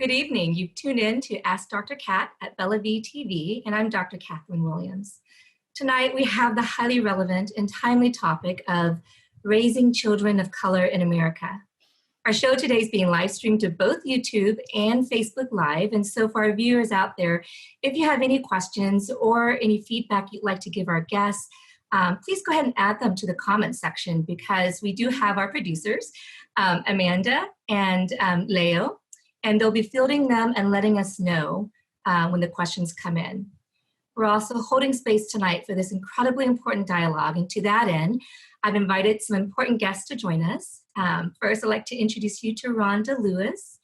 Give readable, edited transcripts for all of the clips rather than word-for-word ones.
Good evening. You've tuned in to Ask Dr. Kat at Bellevue TV, and I'm Dr. Kathleen Williams. Tonight, we have the highly relevant and timely topic of raising children of color in America. Our show today is being live streamed to both YouTube and Facebook Live, and so for our viewers out there, if you have any questions or any feedback you'd like to give our guests, please go ahead and add them to the comments section because we do have our producers, Amanda and Leo, and they'll be fielding them and letting us know when the questions come in. We're also holding space tonight for this incredibly important dialogue, and to that end, I've invited some important guests to join us. First, I'd like to introduce you to Rhonda Lewis.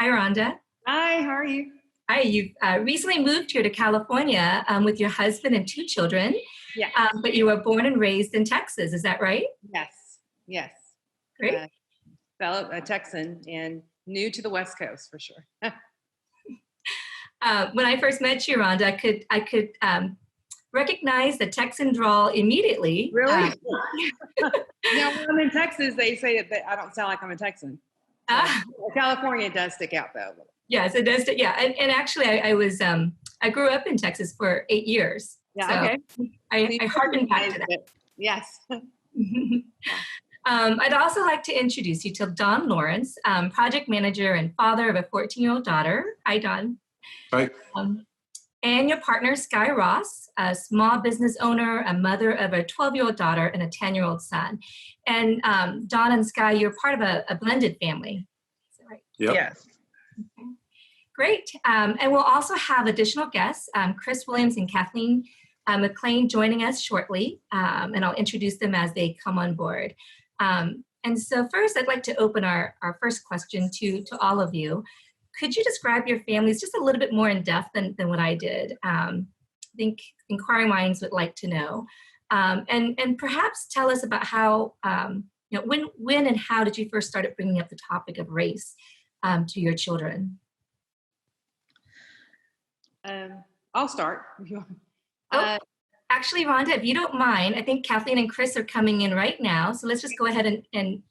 Hi, Rhonda. Hi, how are you? Hi, you've recently moved here to California with your husband and 2 children. Yeah. But you were born and raised in Texas, is that right? Yes. Great. Fellow Texan and new to the West Coast for sure. When I first met you, Rhonda, I could recognize the Texan drawl immediately. Really? Now, when I'm in Texas, they say that I don't sound like I'm a Texan. California does stick out though. Yes, it does. Yeah, and actually, I grew up in Texas for 8 years. Yeah. So Okay. I harken back to that. Yes. I'd also like to introduce you to Don Lawrence, project manager and father of a 14-year-old daughter. Hi, Don. Hi. And your partner, Sky Ross, a small business owner, a mother of a 12-year-old daughter and a 10-year-old son. And Don and Sky, you're part of a blended family. Is that right? Yep. Yes. Okay. Great. And we'll also have additional guests, Chris Williams and Kathleen McLean joining us shortly. And I'll introduce them as they come on board. And so first, I'd like to open our first question to all of you. Could you describe your families just a little bit more in depth than what I did? I think inquiring minds would like to know. And perhaps tell us about how, when and how did you first start bringing up the topic of race to your children? I'll start. Actually, Rhonda, if you don't mind, I think Kathleen and Chris are coming in right now. So let's just go ahead and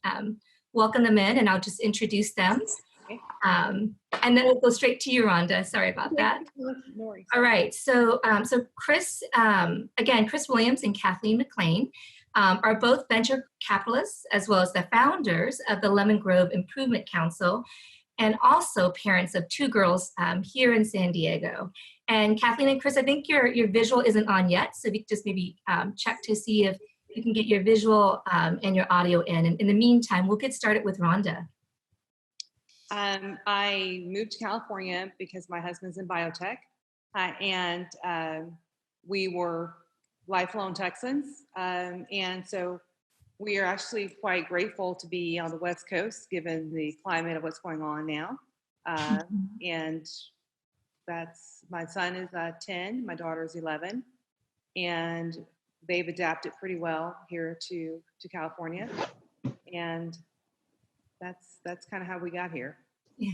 welcome them in, and I'll just introduce them. Okay. And then we'll go straight to you, Rhonda. Sorry about that. No worries. All right. So Chris, again, Chris Williams and Kathleen McLean are both venture capitalists as well as the founders of the Lemon Grove Improvement Council, and also parents of 2 girls here in San Diego. And Kathleen and Chris, I think your visual isn't on yet, so we could just maybe check to see if you can get your visual and your audio in. And in the meantime, we'll get started with Rhonda. I moved to California because my husband's in biotech, and we were lifelong Texans. And so we are actually quite grateful to be on the West Coast, given the climate of what's going on now. And my son is 10, my daughter is 11, and they've adapted pretty well here to California. And that's kind of how we got here. Yeah.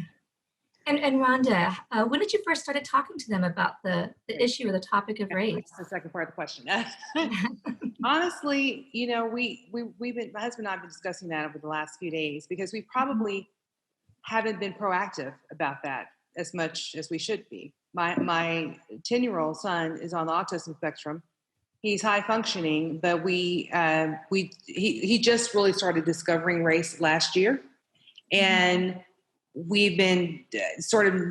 And Rhonda, when did you first started talking to them about the issue or the topic of race? That's the second part of the question. Honestly, we've been, my husband and I have been discussing that over the last few days because we probably haven't been proactive about that as much as we should be. My 10-year-old son is on the autism spectrum. He's high functioning, but he just really started discovering race last year. And we've been sort of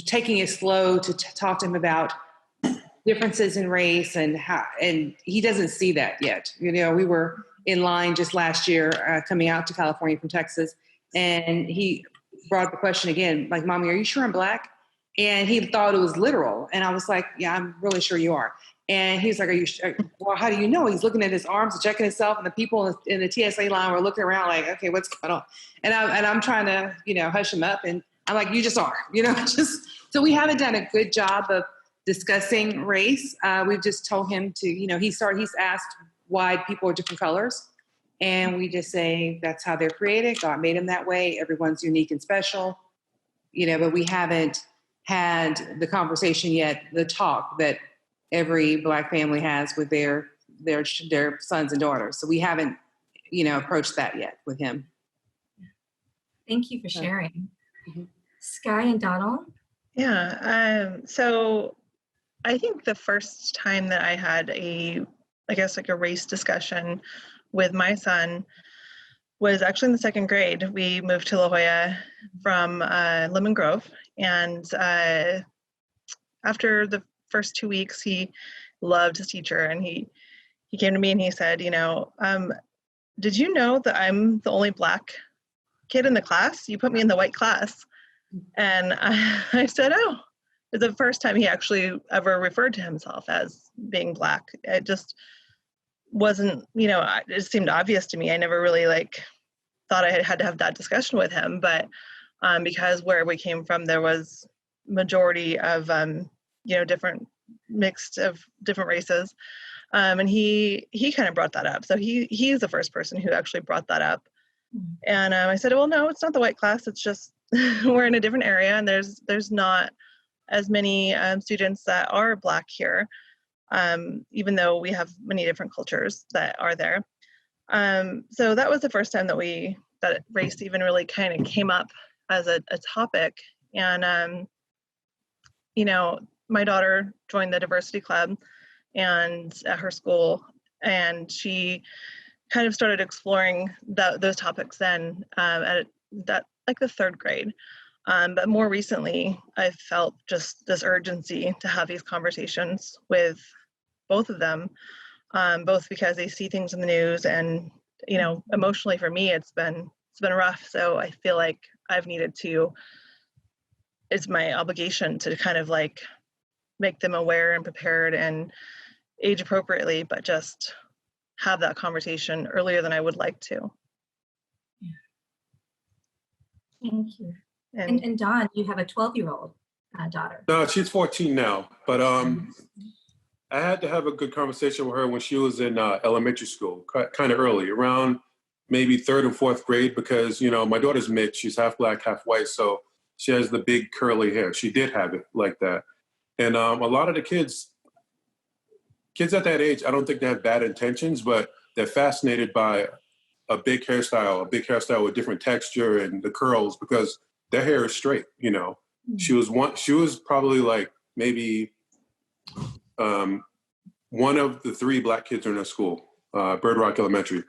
taking it slow to talk to him about differences in race and he doesn't see that yet. We were in line just last year coming out to California from Texas, and he brought up the question again, like, "Mommy, are you sure I'm Black?" And he thought it was literal. And I was like, "Yeah, I'm really sure you are." And he's like, "Are you sure?" Well, how do you know? He's looking at his arms and checking himself, and the people in the TSA line were looking around like, "Okay, what's going on?" And I'm trying to, hush him up. And I'm like, "You just are, So we haven't done a good job of discussing race. We've just told him to, he's asked why people are different colors. And we just say, that's how they're created. God made them that way. Everyone's unique and special, but we haven't had the conversation yet, the talk that every Black family has with their sons and daughters. So we haven't, approached that yet with him. Thank you for sharing. Mm-hmm. Sky and Donald? Yeah. So I think the first time that I had a race discussion with my son was actually in the second grade. We moved to La Jolla from Lemon Grove, and after the first 2 weeks, he loved his teacher, and he came to me and he said, did you know that I'm the only Black kid in the class? You put me in the white class. And I said, oh, it's the first time he actually ever referred to himself as being Black. It just wasn't, it seemed obvious to me. I never really thought I had to have that discussion with him, but because where we came from, there was majority of, different mixed of different races. And he kind of brought that up. So he's the first person who actually brought that up. And I said, well, no, it's not the white class. It's just we're in a different area, and there's not as many students that are Black here, even though we have many different cultures that are there. So that was the first time that race even really kind of came up as a topic. And my daughter joined the diversity club and at her school, and she kind of started exploring those topics then at that the third grade. But more recently, I felt just this urgency to have these conversations with both of them, both because they see things in the news, and emotionally for me, it's been rough. So I feel like it's my obligation to kind of make them aware and prepared and age appropriately, but just have that conversation earlier than I would like to. Thank you. And Don, you have a 12-year-old daughter. No, she's 14 now, but I had to have a good conversation with her when she was in elementary school, kind of early, around maybe third and fourth grade, because, my daughter's mixed. She's half Black, half white, so she has the big curly hair. She did have it like that. And a lot of the kids at that age, I don't think they have bad intentions, but they're fascinated by a big hairstyle with different texture and the curls, because their hair is straight, Mm-hmm. She was probably maybe one of the 3 Black kids in her school, Bird Rock Elementary.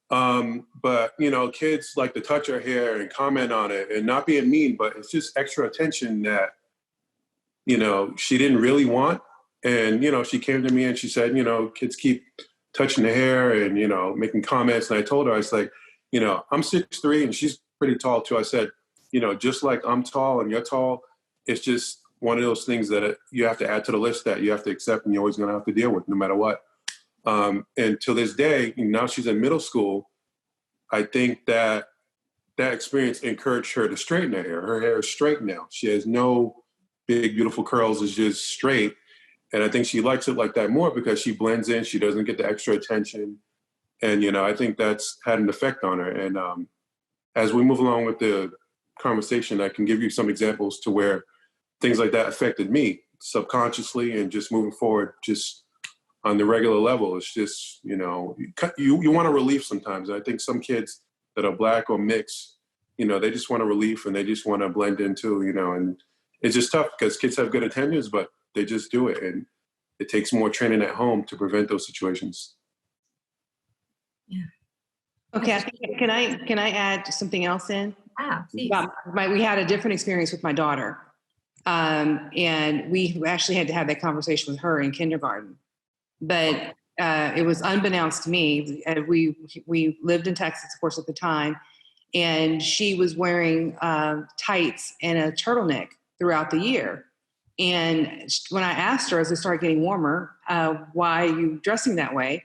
But, kids like to touch her hair and comment on it, and not being mean, but it's just extra attention that, she didn't really want. And, she came to me and she said, kids keep touching the hair and, making comments. And I told her, I was like, I'm 6'3" and she's pretty tall too. I said, just like I'm tall and you're tall, it's just one of those things that you have to add to the list that you have to accept and you're always going to have to deal with no matter what. And to this day, now she's in middle school, I think that experience encouraged her to straighten her hair. Her hair is straight now. She has no big, beautiful curls. It's just straight. And I think she likes it like that more because she blends in. She doesn't get the extra attention. And, I think that's had an effect on her. And as we move along with the conversation, I can give you some examples to where things like that affected me subconsciously and just moving forward, just on the regular level. It's just, you want a relief sometimes. I think some kids that are Black or mixed, they just want a relief and they just want to blend in too, and it's just tough because kids have good intentions, but they just do it. And it takes more training at home to prevent those situations. Yeah. Okay, can I add something else in? Please. We had a different experience with my daughter. And we actually had to have that conversation with her in kindergarten. But it was unbeknownst to me. We lived in Texas, of course, at the time, and she was wearing tights and a turtleneck throughout the year. And when I asked her as it started getting warmer, why are you dressing that way?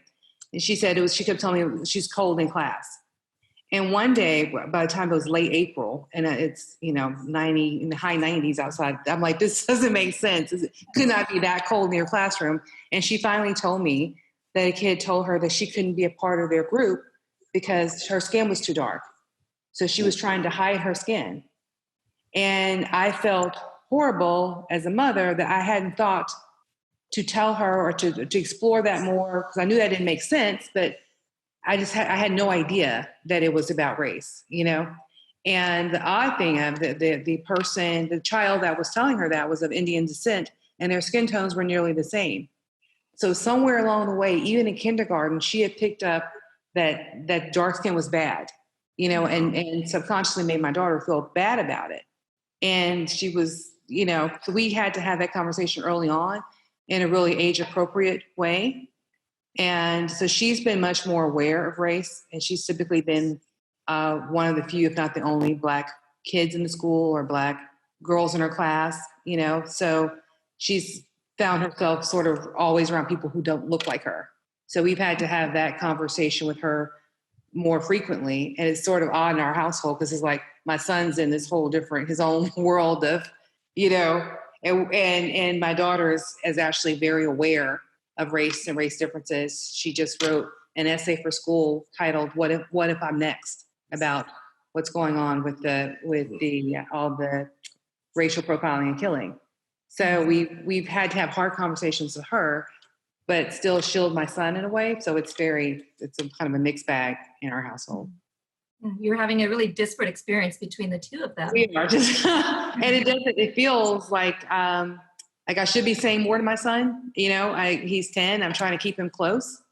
And she said she kept telling me she's cold in class. And one day, by the time it was late April, and it's 90 in the high 90s outside, I'm like, this doesn't make sense. It could not be that cold in your classroom. And she finally told me that a kid told her that she couldn't be a part of their group because her skin was too dark. So she was trying to hide her skin. And I felt horrible as a mother that I hadn't thought to tell her or to explore that more, because I knew that didn't make sense, but I had no idea that it was about race, And the odd thing of the child that was telling her that was of Indian descent, and their skin tones were nearly the same. So somewhere along the way, even in kindergarten, she had picked up that dark skin was bad, and subconsciously made my daughter feel bad about it. And she was, so we had to have that conversation early on in a really age appropriate way. And so she's been much more aware of race, and she's typically been one of the few, if not the only, Black kids in the school or Black girls in her class, so she's found herself sort of always around people who don't look like her. So we've had to have that conversation with her more frequently. And it's sort of odd in our household because it's like my son's in this whole different, his own world of, and my daughter is actually very aware of race and race differences. She just wrote an essay for school titled "What if I'm next?" about what's going on with all the racial profiling and killing. So we've had to have hard conversations with her, but still shield my son in a way. So it's kind of a mixed bag in our household. You're having a really disparate experience between the two of them. We are just, and it feels like I should be saying more to my son. He's 10. I'm trying to keep him close,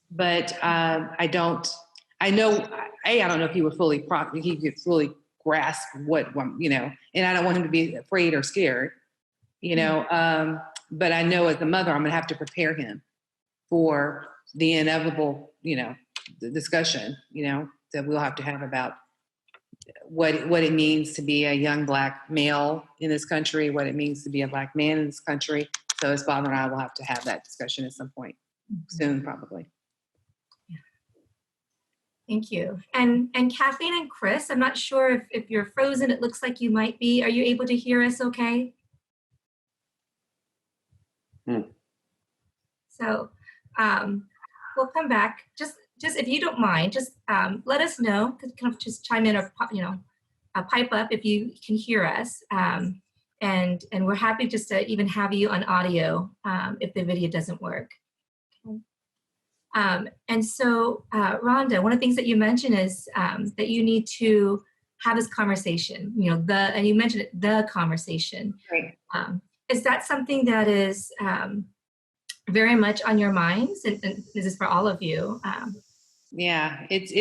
but I don't know if he would fully grasp what, and I don't want him to be afraid or scared, but I know as a mother, I'm going to have to prepare him for the inevitable, the discussion, that we'll have to have about what it means to be a young Black male in this country, what it means to be a Black man in this country. So his father and I will have to have that discussion at some point soon, probably. Thank you. And Kathleen and Chris, I'm not sure if you're frozen. It looks like you might be. Are you able to hear us okay? So we'll come back. Just if you don't mind, just let us know. Kind of just chime in or pipe up if you can hear us. And we're happy just to even have you on audio if the video doesn't work. And so, Rhonda, one of the things that you mentioned is that you need to have this conversation, and you mentioned it, the conversation. Right. Is that something that is very much on your minds? And this is for all of you. Yeah, it's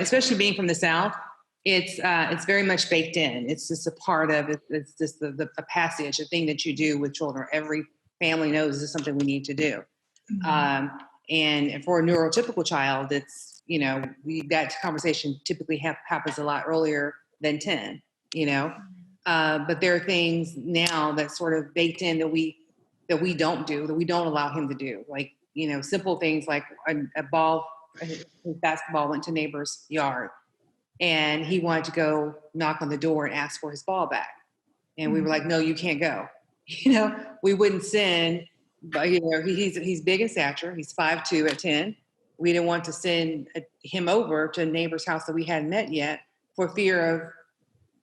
especially being from the South, it's very much baked in. It's just a part of it. It's just the passage, a thing that you do with children. Every family knows this is something we need to do. Mm-hmm. And for a neurotypical child, it's, that conversation typically happens a lot earlier than 10, but there are things now that's sort of baked in that we don't do, that we don't allow him to do. Like, simple things like a ball, his basketball went to neighbor's yard and he wanted to go knock on the door and ask for his ball back. And we were like, no, you can't go. We wouldn't send. But he's big in stature. He's 5'2" at 10. We didn't want to send him over to a neighbor's house that we hadn't met yet for fear of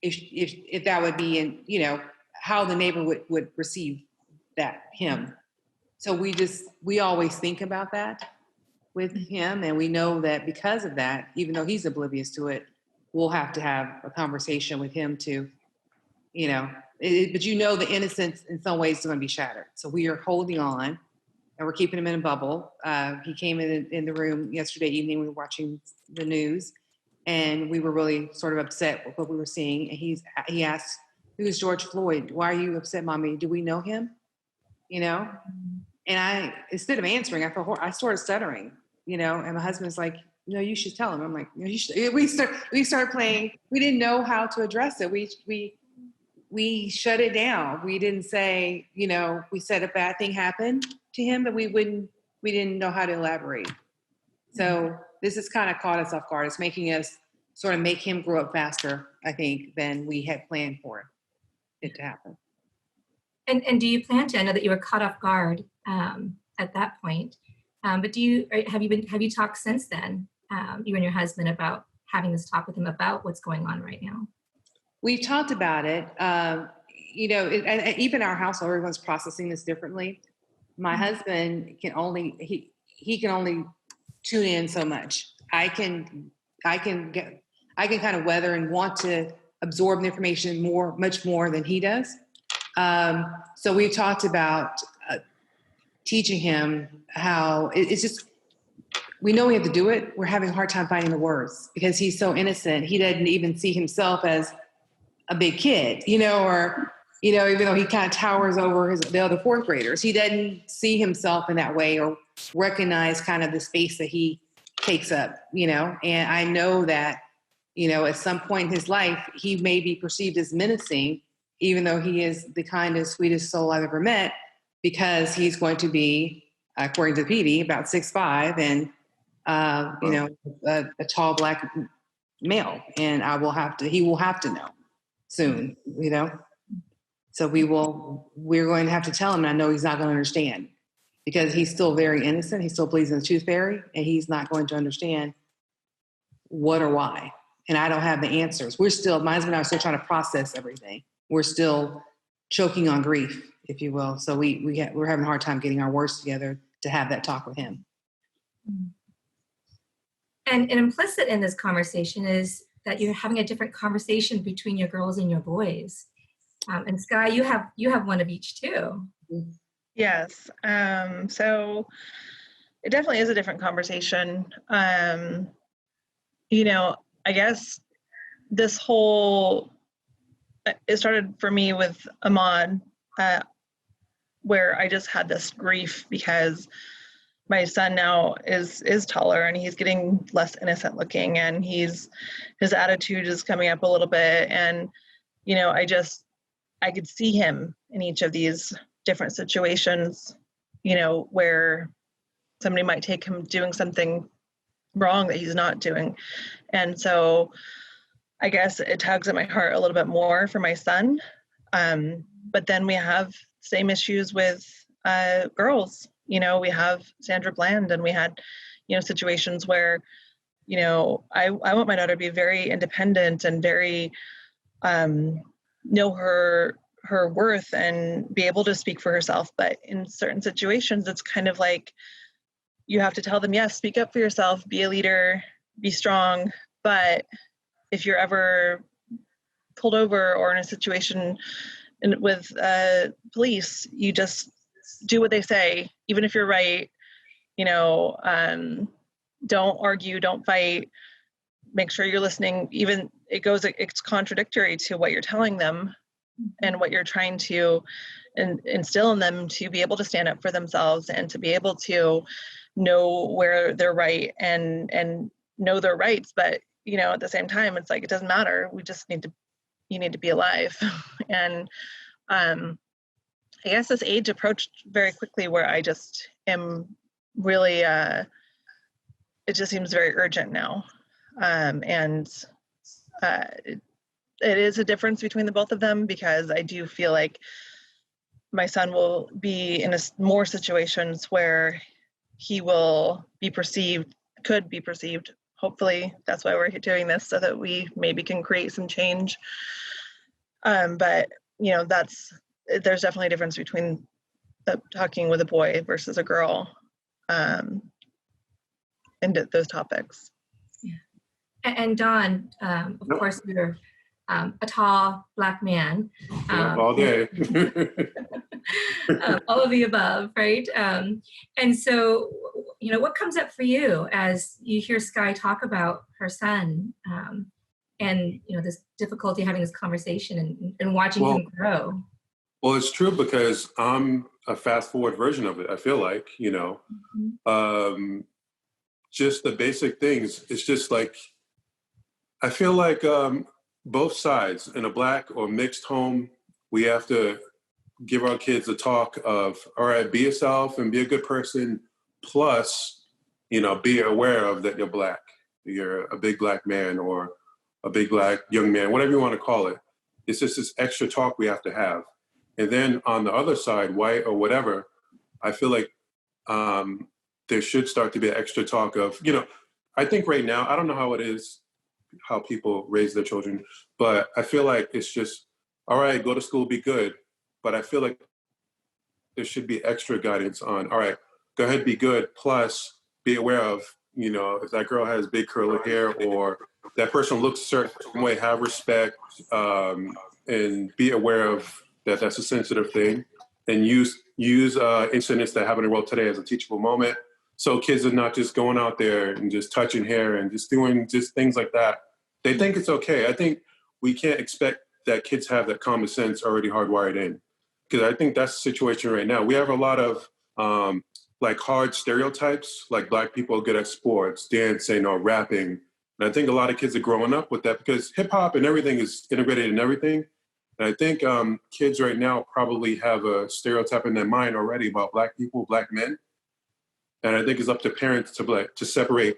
if that would be in how the neighbor would receive him. So we always think about that with him, and we know that because of that, even though he's oblivious to it, we'll have to have a conversation with him to, but the innocence in some ways is going to be shattered. So we are holding on and we're keeping him in a bubble. He came in the room yesterday evening. We were watching the news and we were really sort of upset with what we were seeing. And he asked, "Who's George Floyd? Why are you upset, Mommy? Do we know him?" And I, instead of answering, I started stuttering, and my husband's like, "No, you should tell him." I'm like, "No, you should." We started playing. We didn't know how to address it. We shut it down. We didn't say, we said a bad thing happened to him, but we didn't know how to elaborate. So this has kind of caught us off guard. It's making us sort of make him grow up faster, I think, than we had planned for it to happen. And do you plan to? I know that you were caught off guard at that point, but have you talked since then, you and your husband, about having this talk with him about what's going on right now? We've talked about it. And even our household, everyone's processing this differently. My husband can only he can only tune in so much. I I can kind of weather and want to absorb the information much more than he does. So we've talked about teaching him how it's just, we know we have to do it. We're having a hard time finding the words because he's so innocent. He doesn't even see himself as a big kid, or, even though he kind of towers over the other fourth graders, he doesn't see himself in that way or recognize kind of the space that he takes up, and I know that, at some point in his life, he may be perceived as menacing, even though he is the kindest, sweetest soul I've ever met, because he's going to be, according to PD, about 6'5" and, a tall black male. And he will have to know soon, So we're going to have to tell him, and I know he's not going to understand because he's still very innocent. He still believes in the tooth fairy, and he's not going to understand what or why. And I don't have the answers. My husband and I are still trying to process everything. We're still choking on grief, if you will. So we're having a hard time getting our words together to have that talk with him. And implicit in this conversation is that you're having a different conversation between your girls and your boys. And Sky, you have one of each too. Yes. So it definitely is a different conversation. I guess this it started for me with Ahmad, where I just had this grief because my son now is taller and he's getting less innocent looking, and his attitude is coming up a little bit. And, I could see him in each of these different situations, where somebody might take him doing something wrong that he's not doing. And so I guess it tugs at my heart a little bit more for my son. But then we have same issues with girls. We have Sandra Bland, and we had, situations where, I want my daughter to be very independent and very know her worth and be able to speak for herself. But in certain situations, it's kind of like you have to tell them, yes, speak up for yourself, be a leader, be strong. But if you're ever pulled over or in a situation with police, you just do what they say, even if you're right. Don't argue, don't fight. Make sure you're listening. Even it's contradictory to what you're telling them and what you're trying to instill in them to be able to stand up for themselves and to be able to know where they're right and know their rights. But, at the same time, it's like, it doesn't matter. You need to be alive. And I guess this age approached very quickly where I just am really, it just seems very urgent now. It is a difference between the both of them, because I do feel like my son will be in more situations where he will be could be perceived. Hopefully that's why we're doing this, so that we maybe can create some change. But there's definitely a difference between talking with a boy versus a girl, and those topics. Yeah. And Don, of course, you're a tall Black man. All day. All of the above, right? And so, what comes up for you as you hear Sky talk about her son, and this difficulty having this conversation and watching him grow? Well, it's true, because I'm a fast forward version of it. I feel like, just the basic things. It's just like, I feel like both sides in a Black or mixed home, we have to give our kids a talk of, all right, be yourself and be a good person. Plus, be aware of that you're Black. You're a big Black man or a big Black young man, whatever you want to call it. It's just this extra talk we have to have. And then on the other side, white or whatever, I feel like there should start to be an extra talk of, I think right now, I don't know how it is, how people raise their children, but I feel like it's just, all right, go to school, be good. But I feel like there should be extra guidance on, all right, go ahead, be good, plus be aware of You know, if that girl has big curly hair or that person looks a certain way, have respect, and be aware of that. That's a sensitive thing, and use incidents that happen in the world today as a teachable moment. So kids are not just going out there and just touching hair and just doing just things like that. They think it's okay. I think we can't expect that kids have that common sense already hardwired in, because I think that's the situation right now. We have a lot of like hard stereotypes, like Black people are good at sports, dancing, or rapping. And I think a lot of kids are growing up with that because hip hop and everything is integrated in everything. And I think kids right now probably have a stereotype in their mind already about Black people, Black men. And I think it's up to parents to separate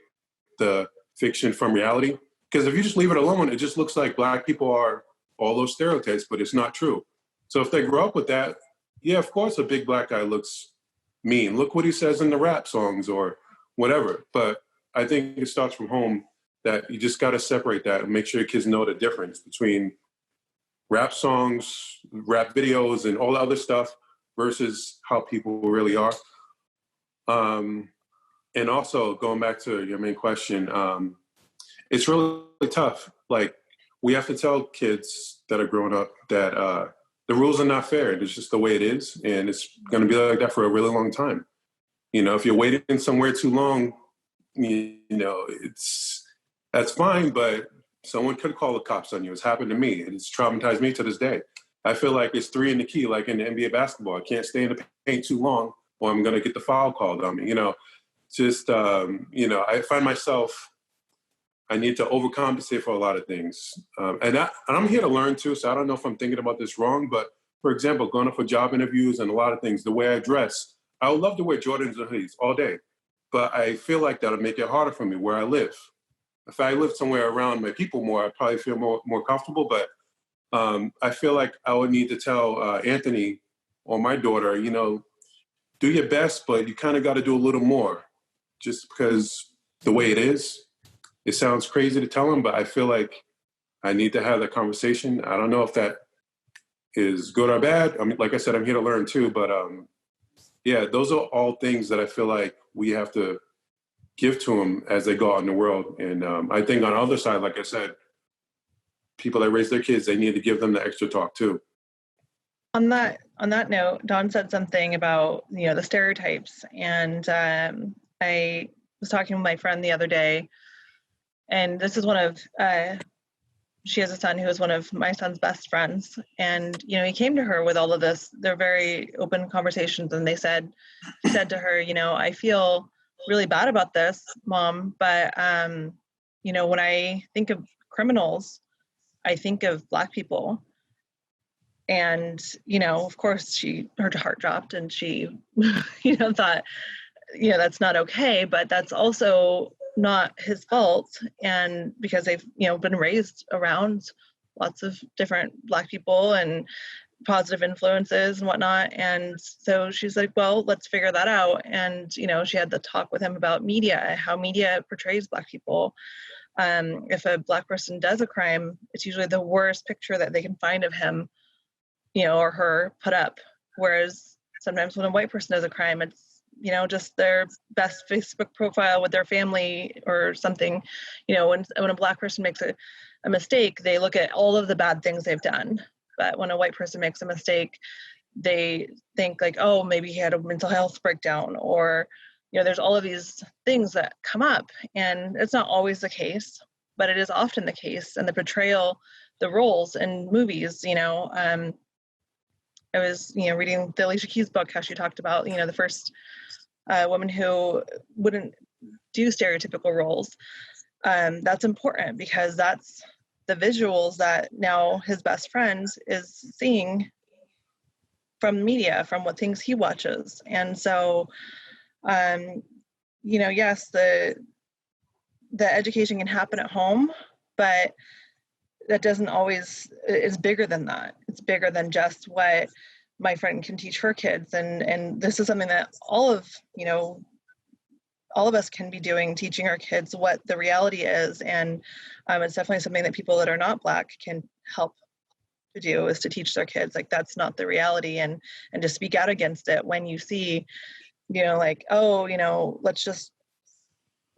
the fiction from reality. Because if you just leave it alone, it just looks like Black people are all those stereotypes, but it's not true. So if they grow up with that, yeah, of course, a big Black guy looks mean. Look what he says in the rap songs or whatever. But I think it starts from home, that you just got to separate that and make sure your kids know the difference between rap songs, rap videos, and all the other stuff versus how people really are. And also going back to your main question, it's really tough. Like, we have to tell kids that are growing up that the rules are not fair. It's just the way it is. And it's going to be like that for a really long time. You know, if you're waiting somewhere too long, you know, that's fine, but someone could call the cops on you. It's happened to me, and it's traumatized me to this day. I feel like it's 3 in the key, like in the NBA basketball. I can't stay in the paint too long, or I'm going to get the foul called on me. You know, just, you know, I find myself, I need to overcompensate for a lot of things. And I'm here to learn too, so I don't know if I'm thinking about this wrong, but for example, going up for job interviews and a lot of things, the way I dress, I would love to wear Jordans and hoodies all day, but I feel like that'll make it harder for me where I live. If I lived somewhere around my people more, I'd probably feel more comfortable, but I feel like I would need to tell Anthony or my daughter, you know, do your best, but you kind of got to do a little more, just because the way it is. It sounds crazy to tell him, but I feel like I need to have that conversation. I don't know if that is good or bad. I mean, like I said, I'm here to learn too, but yeah, those are all things that I feel like we have to give to them as they go out in the world. And I think on the other side, like I said, people that raise their kids, they need to give them the extra talk too. On that note, Dawn said something about, you know, the stereotypes, and I was talking with my friend the other day, and this is one of she has a son who is one of my son's best friends, and you know, he came to her with all of this. They're very open conversations, and he said to her, you know, I feel really bad about this, Mom, but you know, when I think of criminals, I think of Black people. And, you know, of course her heart dropped, and she, you know, thought, you know, that's not okay, but that's also not his fault. And because they've, you know, been raised around lots of different Black people and positive influences and whatnot. And so she's like, well, let's figure that out. And, you know, she had the talk with him about media, how media portrays Black people. If a Black person does a crime, it's usually the worst picture that they can find of him, you know, or her put up. Whereas sometimes when a white person does a crime, it's, you know, just their best Facebook profile with their family or something. You know, when a Black person makes a mistake, they look at all of the bad things they've done. But when a white person makes a mistake, they think like, oh, maybe he had a mental health breakdown, or, you know, there's all of these things that come up. And it's not always the case, but it is often the case. And the portrayal, the roles in movies, you know, I was, you know, reading the Alicia Keys book, how she talked about, you know, the first woman who wouldn't do stereotypical roles. That's important because that's the visuals that now his best friend is seeing from media, from what things he watches. And so, you know, yes, the education can happen at home, but that doesn't always, it's bigger than that. It's bigger than just what my friend can teach her kids. And this is something that all of us can be doing, teaching our kids what the reality is. And it's definitely something that people that are not Black can help to do, is to teach their kids, like, that's not the reality, and to speak out against it when you see, you know, like, oh, you know, let's just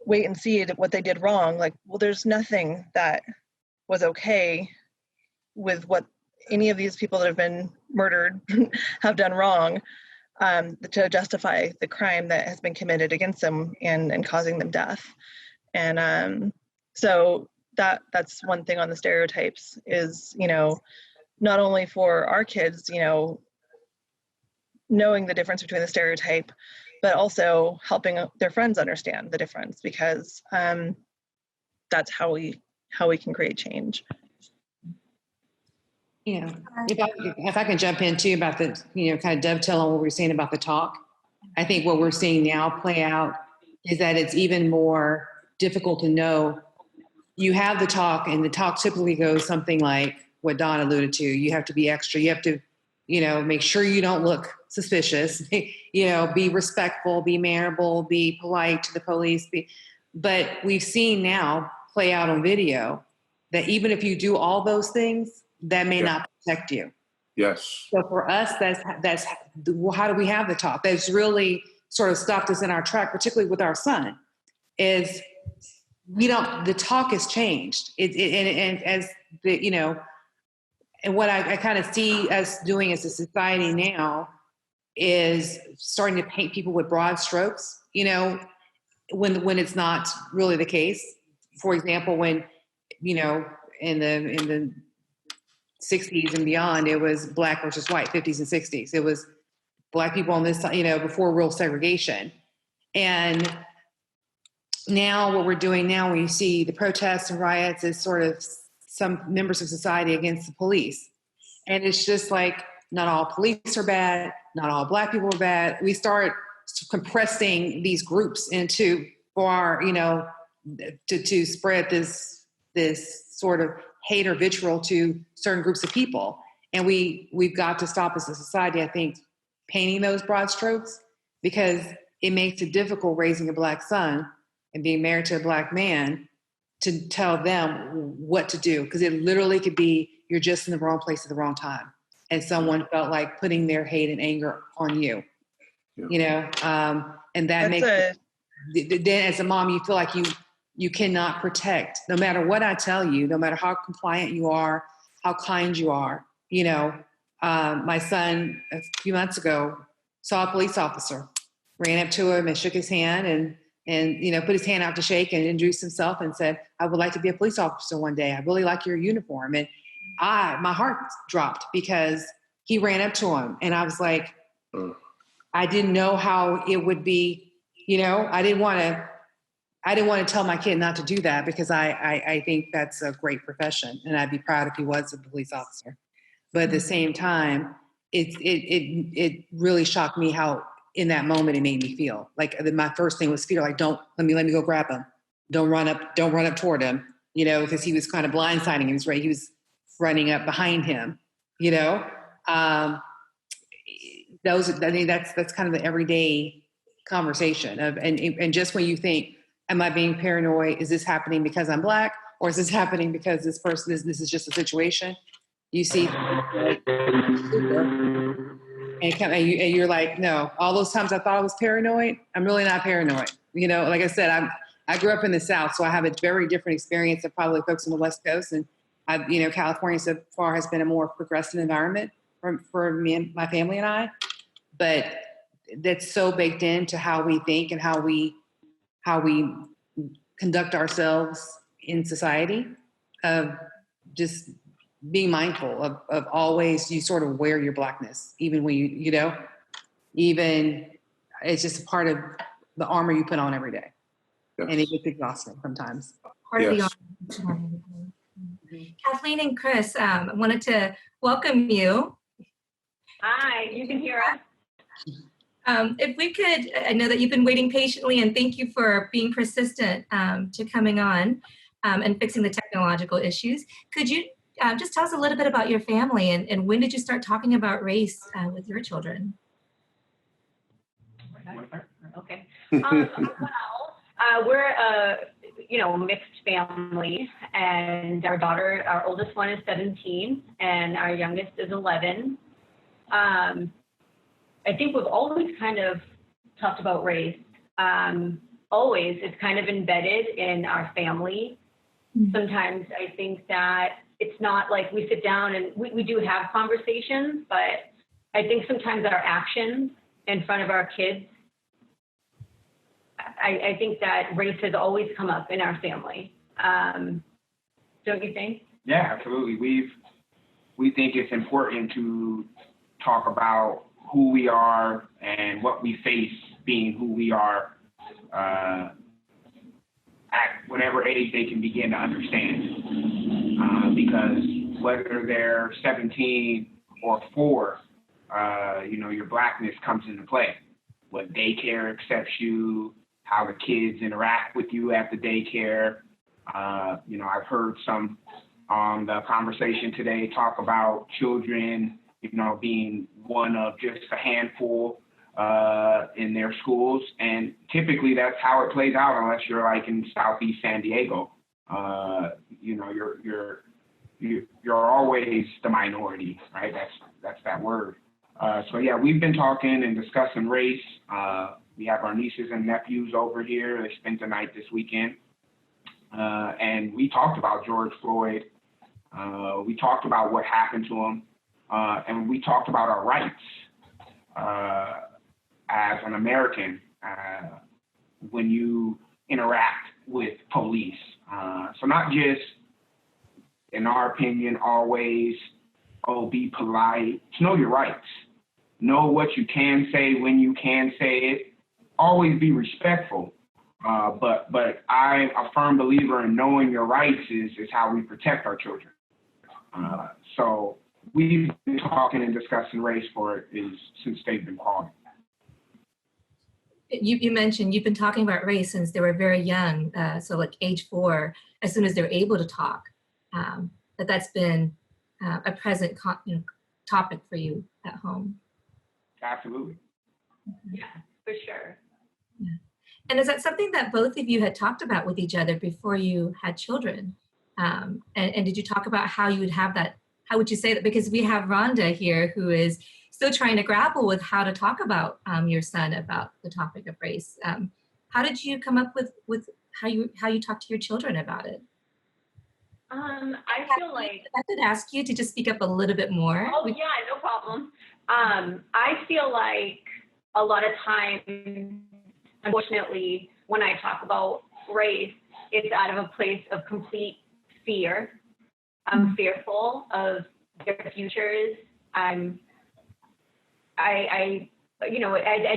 wait and see what they did wrong. Like, well, there's nothing that was okay with what any of these people that have been murdered have done wrong, to justify the crime that has been committed against them and causing them death. And so that's one thing on the stereotypes is, not only for our kids, knowing the difference between the stereotype, but also helping their friends understand the difference, because that's how we can create change. Yeah, if I can jump in too about the, kind of dovetail on what we're saying about the talk. I think what we're seeing now play out is that it's even more difficult to know. You have the talk, and the talk typically goes something like what Don alluded to. You have to be extra. You have to, make sure you don't look suspicious. Be respectful, be mannerable, be polite to the police. But we've seen now play out on video that even if you do all those things, that may not protect you. Yes. So for us, that's how do we have the talk? That's really sort of stopped us in our track, particularly with our son, is the talk has changed. And as the, and what I kind of see us doing as a society now is starting to paint people with broad strokes, when it's not really the case. For example, when, in the 60s and beyond, it was black versus white, 50s and 60s. It was black people on this side, before real segregation. And now what we're doing now, when you see the protests and riots, is sort of some members of society against the police. And it's just like, not all police are bad, not all black people are bad. We start compressing these groups into far, to spread this sort of hate or vitriol to certain groups of people. And we've got to stop as a society, I think, painting those broad strokes, because it makes it difficult raising a black son and being married to a black man to tell them what to do. Because it literally could be, you're just in the wrong place at the wrong time. And someone felt like putting their hate and anger on you, and that then as a mom, you feel like you cannot protect, no matter what I tell you, no matter how compliant you are, how kind you are. My son a few months ago saw a police officer, ran up to him and shook his hand and put his hand out to shake and introduced himself and said, "I would like to be a police officer one day. I really like your uniform." And my heart dropped, because he ran up to him, and I was like, I didn't know how it would be. I didn't want to tell my kid not to do that, because I think that's a great profession, and I'd be proud if he was a police officer. But at the same time, it really shocked me how in that moment it made me feel. Like my first thing was fear. Like, don't let me go grab him. Don't run up toward him. Because he was kind of blindsiding. He was running up behind him. That's kind of the everyday conversation of, and just when you think, am I being paranoid? Is this happening because I'm black, or is this happening because this person this is just a situation? You see, and you're like, no. All those times I thought I was paranoid, I'm really not paranoid. Like I said, I grew up in the South, so I have a very different experience than probably folks on the West Coast, and California so far has been a more progressive environment for me and my family and I. But that's so baked into how we think and how we conduct ourselves in society, of just being mindful of always, you sort of wear your blackness, even when even it's just a part of the armor you put on every day. Yes. And it gets exhausting sometimes. Part of the armor. Kathleen and Chris, I wanted to welcome you. Hi, you can hear us. If we could, I know that you've been waiting patiently, and thank you for being persistent to coming on and fixing the technological issues. Could you just tell us a little bit about your family, and when did you start talking about race with your children? Okay. Well, we're a mixed family, and our oldest one is 17, and our youngest is 11. I think we've always kind of talked about race. always, it's kind of embedded in our family. Sometimes I think that it's not like we sit down and we do have conversations, but I think sometimes our actions in front of our kids, I think that race has always come up in our family. Don't you think? Yeah, absolutely. We think it's important to talk about who we are and what we face being who we are at whatever age they can begin to understand. Because whether they're 17 or 4, your blackness comes into play. What daycare accepts you, how the kids interact with you at the daycare. I've heard some on the conversation today talk about children, being one of just a handful in their schools. And typically that's how it plays out unless you're like in Southeast San Diego. You're always the minority, right? That's that word. So yeah, we've been talking and discussing race. We have our nieces and nephews over here. They spent the night this weekend. And we talked about George Floyd. We talked about what happened to him. And we talked about our rights as an American when you interact with police. So not just, in our opinion, always, be polite. Just know your rights. Know what you can say when you can say it. Always be respectful. But I'm a firm believer in knowing your rights is how we protect our children. So we've been talking and discussing race since they've been calling. You mentioned you've been talking about race since they were very young, so like age 4, as soon as they're able to talk. That's been a present topic for you at home. Absolutely. Yeah, for sure. Yeah. And is that something that both of you had talked about with each other before you had children? And did you talk about how you would have that? How would you say that? Because we have Rhonda here who is still trying to grapple with how to talk about your son about the topic of race. How did you come up with how you talk to your children about it? I feel like I could ask you to just speak up a little bit more. Oh yeah, no problem. I feel like a lot of times, unfortunately, when I talk about race, it's out of a place of complete fear. I'm fearful of their futures. I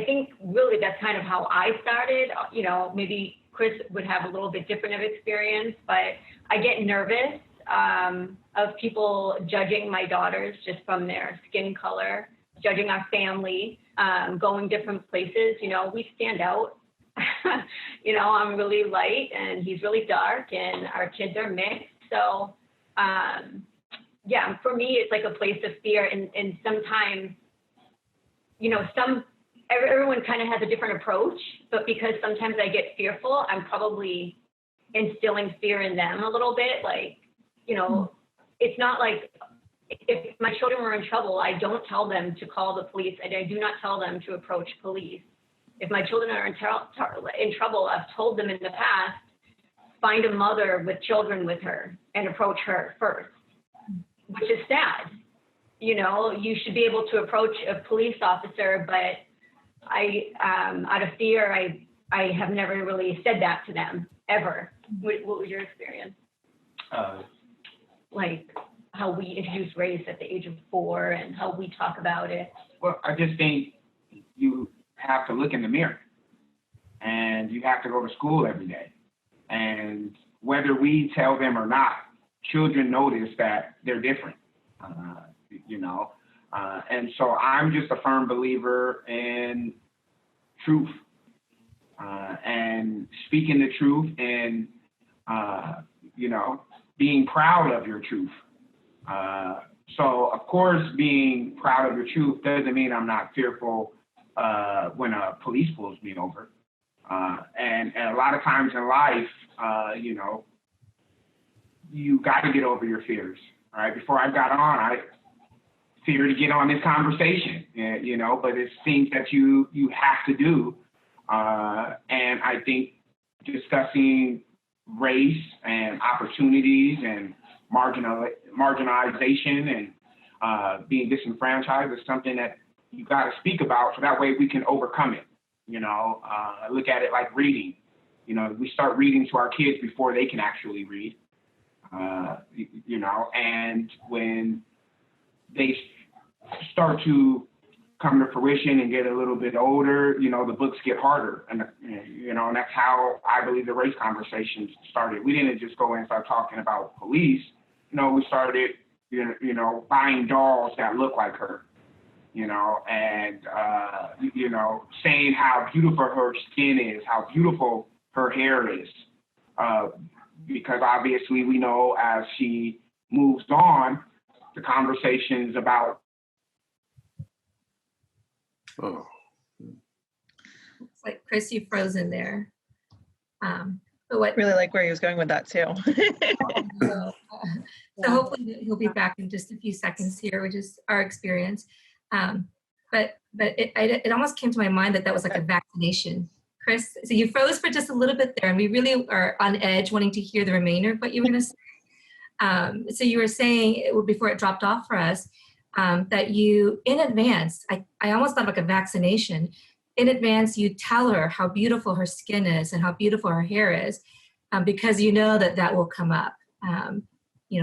think really that's kind of how I started. Maybe Chris would have a little bit different of experience, but I get nervous of people judging my daughters just from their skin color, judging our family, going different places. We stand out. I'm really light and he's really dark and our kids are mixed. So, for me, it's like a place of fear. And sometimes, everyone kind of has a different approach, but because sometimes I get fearful, I'm probably instilling fear in them a little bit. Like, it's not like if my children were in trouble, I don't tell them to call the police, and I do not tell them to approach police. If my children are in trouble, I've told them in the past, find a mother with children with her and approach her first, which is sad. You should be able to approach a police officer, but out of fear, I have never really said that to them, ever. What was your experience? Like how we introduce race at the age of 4 and how we talk about it? Well, I just think you have to look in the mirror and you have to go to school every day. And whether we tell them or not, children notice that they're different, and so I'm just a firm believer in truth and speaking the truth and, being proud of your truth. So, of course, being proud of your truth doesn't mean I'm not fearful when a police pulls me over. And a lot of times in life, you got to get over your fears. All right. Before I got on, I feared to get on this conversation, but it seems that you have to do. And I think discussing race and opportunities and marginalization and being disenfranchised is something that you got to speak about, so that way we can overcome it. Look at it like reading. We start reading to our kids before they can actually read. And when they start to come to fruition and get a little bit older, the books get harder. And that's how I believe the race conversation started. We didn't just go and start talking about police. We started, buying dolls that look like her, and, saying how beautiful her skin is, how beautiful her hair is. Because obviously we know as she moves on, the conversations about. Oh. It's like, Chris, you frozen there. But what Really like where he was going with that too. So hopefully he'll be back in just a few seconds here, which is our experience. But it almost came to my mind that was like a vaccination. Chris, so you froze for just a little bit there, and we really are on edge wanting to hear the remainder of what you were going to say. So you were saying, before it dropped off for us, that you, in advance, I almost thought like a vaccination, in advance you tell her how beautiful her skin is and how beautiful her hair is, because that will come up,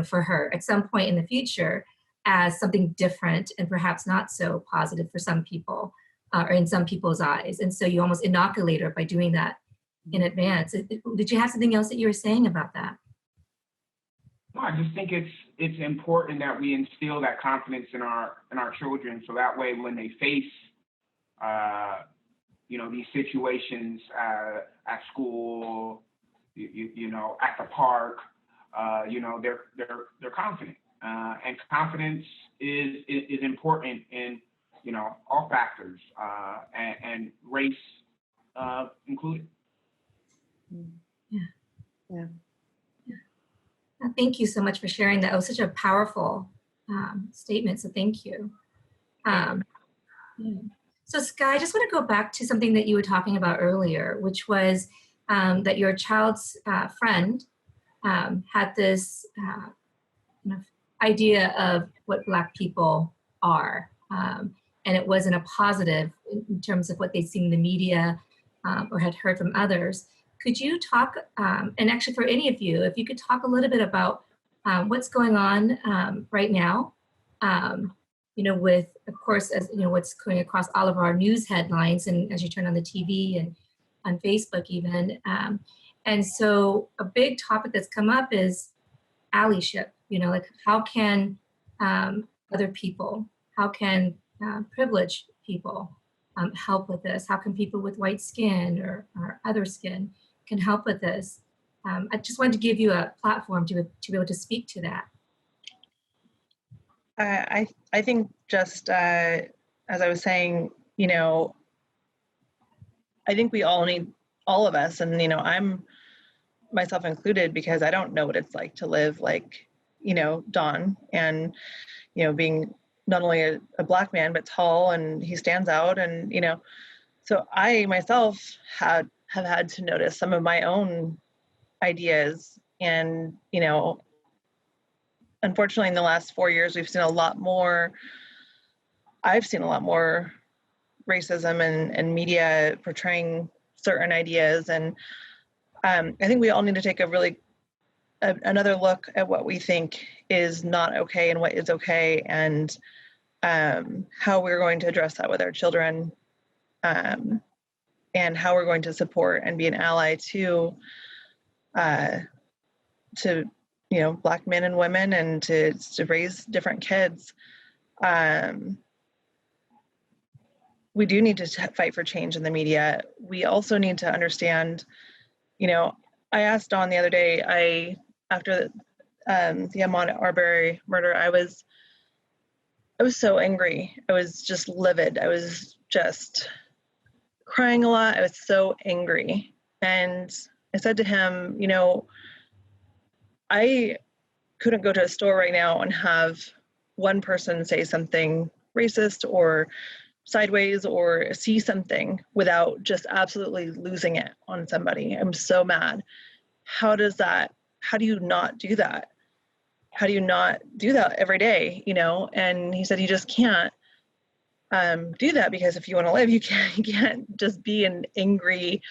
for her at some point in the future as something different and perhaps not so positive for some people. Or in some people's eyes. And so you almost inoculate her by doing that in advance. Did you have something else that you were saying about that? No, I just think it's important that we instill that confidence in our children, so that way when they face these situations at school, at the park, they're confident. And confidence is important in all factors, and race included. Yeah. Thank you so much for sharing that. It was such a powerful statement, so thank you. So Sky, I just want to go back to something that you were talking about earlier, which was that your child's friend had this idea of what Black people are. And it wasn't a positive in terms of what they'd seen in the media or had heard from others. Could you talk, and actually for any of you, if you could talk a little bit about what's going on right now, with, of course, as what's going across all of our news headlines and as you turn on the TV and on Facebook even. And so a big topic that's come up is allyship, like how can other people, how can privileged people help with this? How can people with white skin or other skin can help with this? I just wanted to give you a platform to be able to speak to that. I think just as I was saying, I think we all need, all of us, and I'm myself included, because I don't know what it's like to live like Don, and being not only a Black man, but tall, and he stands out. And, so I myself have had to notice some of my own ideas. And, unfortunately in the last 4 years, I've seen a lot more racism and media portraying certain ideas. And I think we all need to take another look at what we think is not okay and what is okay, and how we're going to address that with our children, and how we're going to support and be an ally to Black men and women, and to raise different kids. We do need to fight for change in the media. We also need to understand, I asked Dawn the other day, after the Ahmaud Arbery murder, I was so angry. I was just livid. I was just crying a lot. I was so angry. And I said to him, I couldn't go to a store right now and have one person say something racist or sideways or see something without just absolutely losing it on somebody. I'm so mad. How do you not do that? How do you not do that every day, you know? And he said, you just can't do that, because if you want to live, you can't just be an angry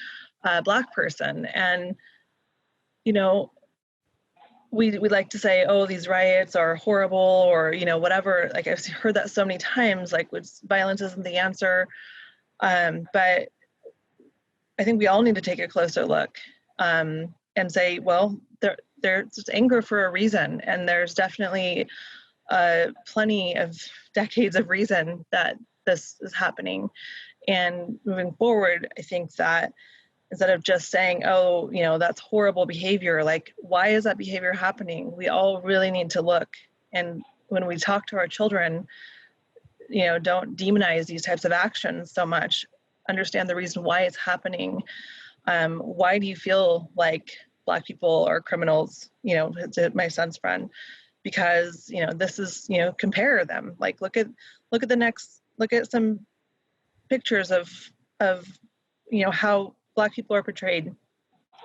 Black person. And, you know, we like to say, oh, these riots are horrible, or, you know, whatever. Like, I've heard that so many times, like, violence isn't the answer. But I think we all need to take a closer look and say, well, there's anger for a reason. And there's definitely plenty of decades of reason that this is happening. And moving forward, I think that instead of just saying, oh, you know, that's horrible behavior, like, why is that behavior happening? We all really need to look. And when we talk to our children, you know, don't demonize these types of actions so much. Understand the reason why it's happening. Why do you feel like Black people are criminals? You know, to my son's friend, because, you know, this is, you know, compare them. Like, look at some pictures of, you know, how Black people are portrayed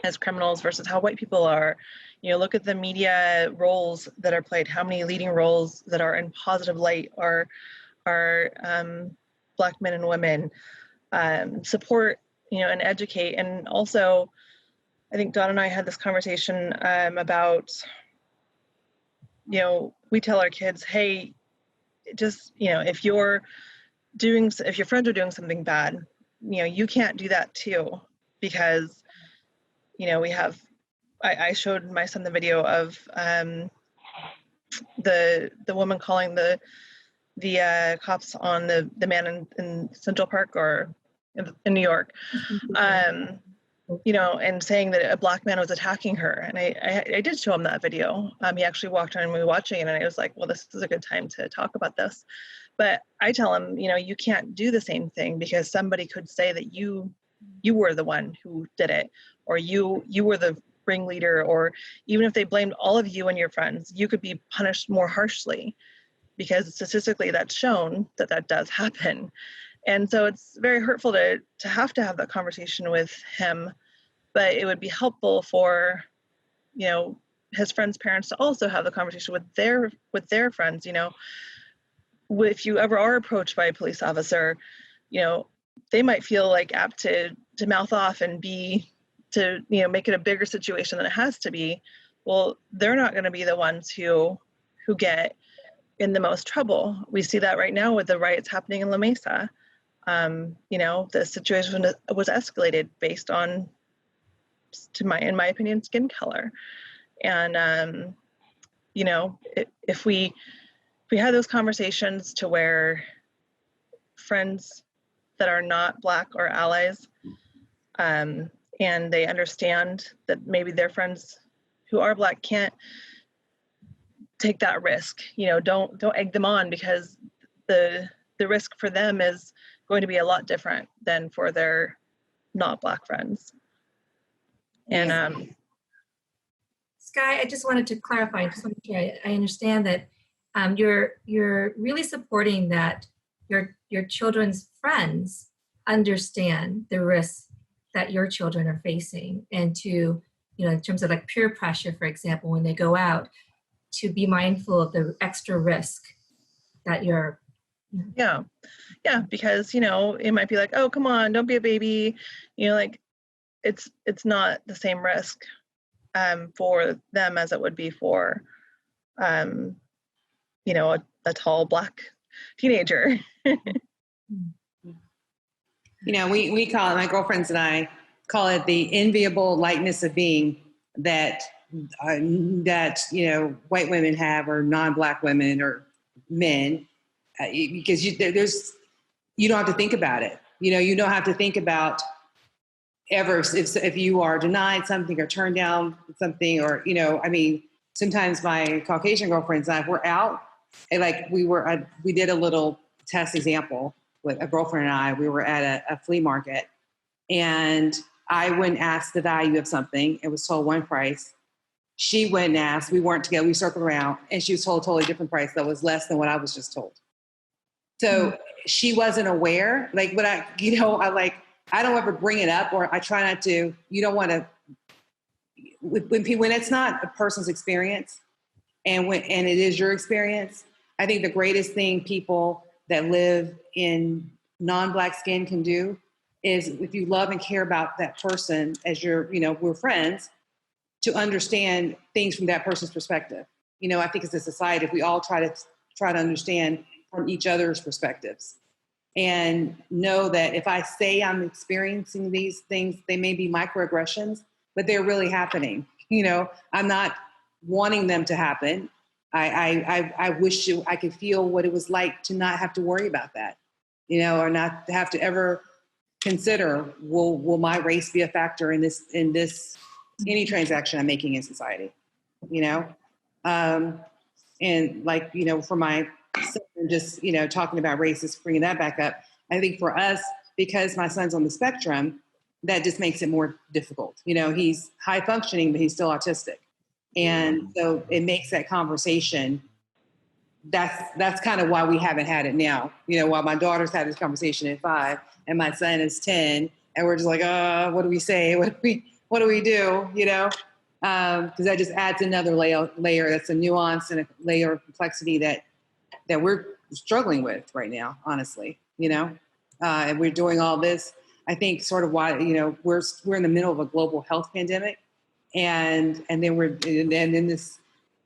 as criminals versus how white people are. You know, look at the media roles that are played. How many leading roles that are in positive light are Black men and women. Support, you know, and educate. And also, I think Dawn and I had this conversation about, you know, we tell our kids, hey, just, you know, if your friends are doing something bad, you know, you can't do that too, because, you know, I showed my son the video of the woman calling the cops on the man in Central Park or in New York, you know, and saying that a Black man was attacking her. And I did show him that video. He actually walked on and we were watching it, and I was like, well, this is a good time to talk about this. But I tell him, you know, you can't do the same thing, because somebody could say that you were the one who did it, or you were the ringleader, or even if they blamed all of you and your friends, you could be punished more harshly, because statistically that's shown that does happen. And so it's very hurtful to have that conversation with him, but it would be helpful for, you know, his friends' parents to also have the conversation with their friends. You know, if you ever are approached by a police officer, you know, they might feel like apt to mouth off and you know, make it a bigger situation than it has to be. Well, they're not going to be the ones who get in the most trouble. We see that right now with the riots happening in La Mesa. You know, the situation was escalated based on, in my opinion, skin color. And, you know, if we had those conversations to where friends that are not Black are allies, and they understand that maybe their friends who are Black can't take that risk, you know, don't egg them on, because the risk for them is going to be a lot different than for their not Black friends. And Sky, I just wanted to clarify, just want to make sure I understand that you're really supporting that your children's friends understand the risks that your children are facing, and to, you know, in terms of like peer pressure, for example, when they go out, to be mindful of the extra risk that you're. Yeah, because, you know, it might be like, oh, come on, don't be a baby, you know, like it's not the same risk for them as it would be for you know, a tall Black teenager. You know, we call it, my girlfriends and I call it the enviable lightness of being that you know, white women have, or non-Black women or men, because you don't have to think about it. You know, you don't have to think about ever if you are denied something or turned down something, or, you know, I mean, sometimes my Caucasian girlfriends and I, we're out, and like we did a little test example with a girlfriend and I. We were at a flea market, and I went and asked the value of something. It was told one price. She went and asked, we weren't together, we circled around, and she was told a totally different price that was less than what I was just told. So she wasn't aware. Like when I don't ever bring it up, or I try not to. You don't want to when it's not a person's experience, and it is your experience. I think the greatest thing people that live in non-Black skin can do is, if you love and care about that person as we're friends, to understand things from that person's perspective. I think as a society, if we all try to understand from each other's perspectives, and know that if I say I'm experiencing these things, they may be microaggressions, but they're really happening. I'm not wanting them to happen. I wish I could feel what it was like to not have to worry about that, or not have to ever consider, will my race be a factor in this any transaction I'm making in society, and for my son, just talking about race, bringing that back up. I think for us, because my son's on the spectrum, that just makes it more difficult. He's high functioning, but he's still autistic, and so it makes that conversation. That's kind of why we haven't had it now. While my daughter's had this conversation at 5, and my son is 10, and we're just like, what do we say? What do we do? Because that just adds another layer. That's a nuance and a layer of complexity that we're struggling with right now, honestly. And we're doing all this. I think sort of why we're in the middle of a global health pandemic, and then this,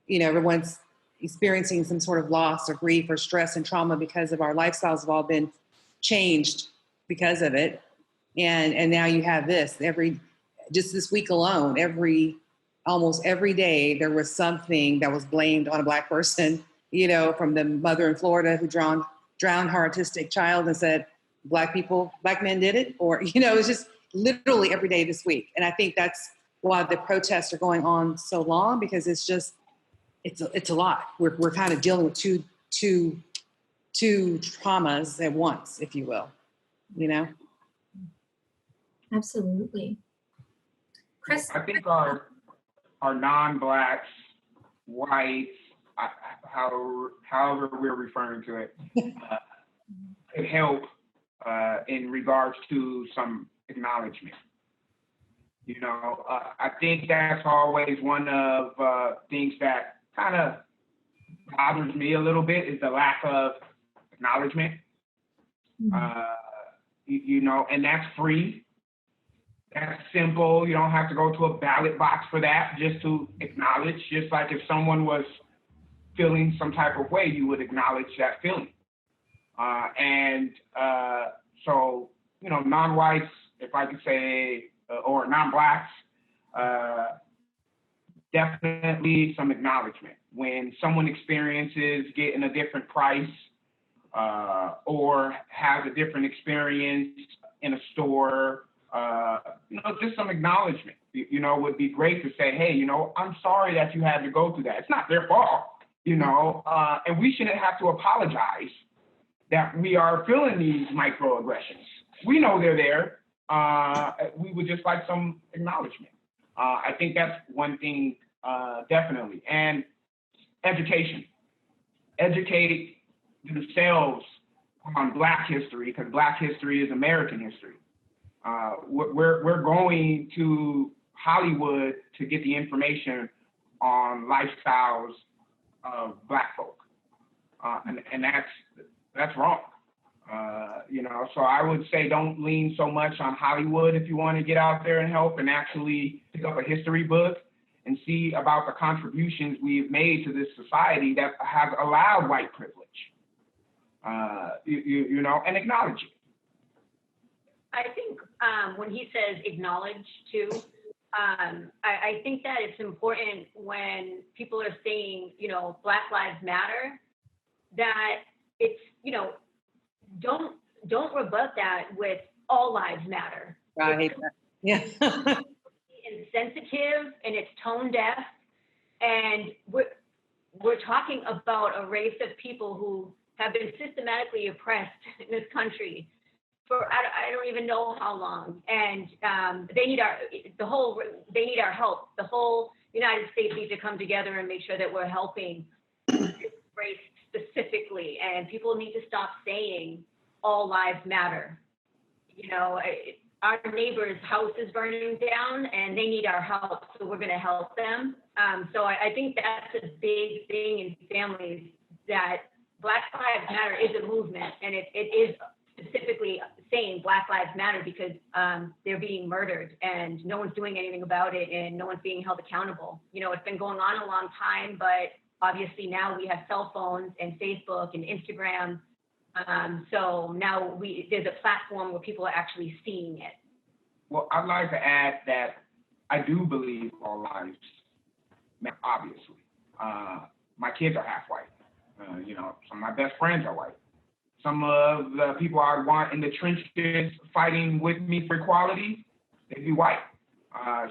everyone's experiencing some sort of loss or grief or stress and trauma because of our lifestyles have all been changed because of it. And now you have this just this week alone, almost every day there was something that was blamed on a Black person, from the mother in Florida who drowned her autistic child and said, Black men did it, or, it's just literally every day this week. And I think that's why the protests are going on so long, because it's a lot. We're kind of dealing with two traumas at once, if you will, Absolutely. Chris? I think our non-Blacks, whites, however we're referring to it, could help in regards to some acknowledgement. I think that's always one of things that kind of bothers me a little bit, is the lack of acknowledgement. And that's free. That's simple. You don't have to go to a ballot box for that, just to acknowledge. Just like if someone was feeling some type of way, you would acknowledge that feeling. So, non-whites, if I could say, or non-Blacks, definitely some acknowledgement. When someone experiences getting a different price, or has a different experience in a store, just some acknowledgement, would be great to say, hey, I'm sorry that you had to go through that. It's not their fault, and we shouldn't have to apologize that we are feeling these microaggressions. We know they're there. We would just like some acknowledgement. I think that's one thing, definitely. And education. Educate themselves on Black history, because Black history is American history. We're going to Hollywood to get the information on lifestyles of Black folk, and that's wrong. So I would say don't lean so much on Hollywood if you want to get out there and help, and actually pick up a history book and see about the contributions we've made to this society that has allowed white privilege, and acknowledge it. I think when he says acknowledge too, I think that it's important when people are saying, Black Lives Matter, that it's, don't rebut that with all lives matter. I hate that. Yeah. Insensitive, and it's tone deaf, and we're talking about a race of people who have been systematically oppressed in this country for I don't even know how long, and they need our help. The whole United States needs to come together and make sure that we're helping this race specifically, and people need to stop saying all lives matter. You know, our neighbor's house is burning down and they need our help, so we're going to help them. So I think that's a big thing in families, that Black Lives Matter is a movement, and it is specifically saying Black Lives Matter because they're being murdered and no one's doing anything about it and no one's being held accountable. You know, it's been going on a long time, but obviously now we have cell phones and Facebook and Instagram. So now there's a platform where people are actually seeing it. Well, I'd like to add that I do believe all lives matter, obviously. My kids are half white. You know, some of my best friends are white. Some of the people I want in the trenches fighting with me for equality, they'd be white.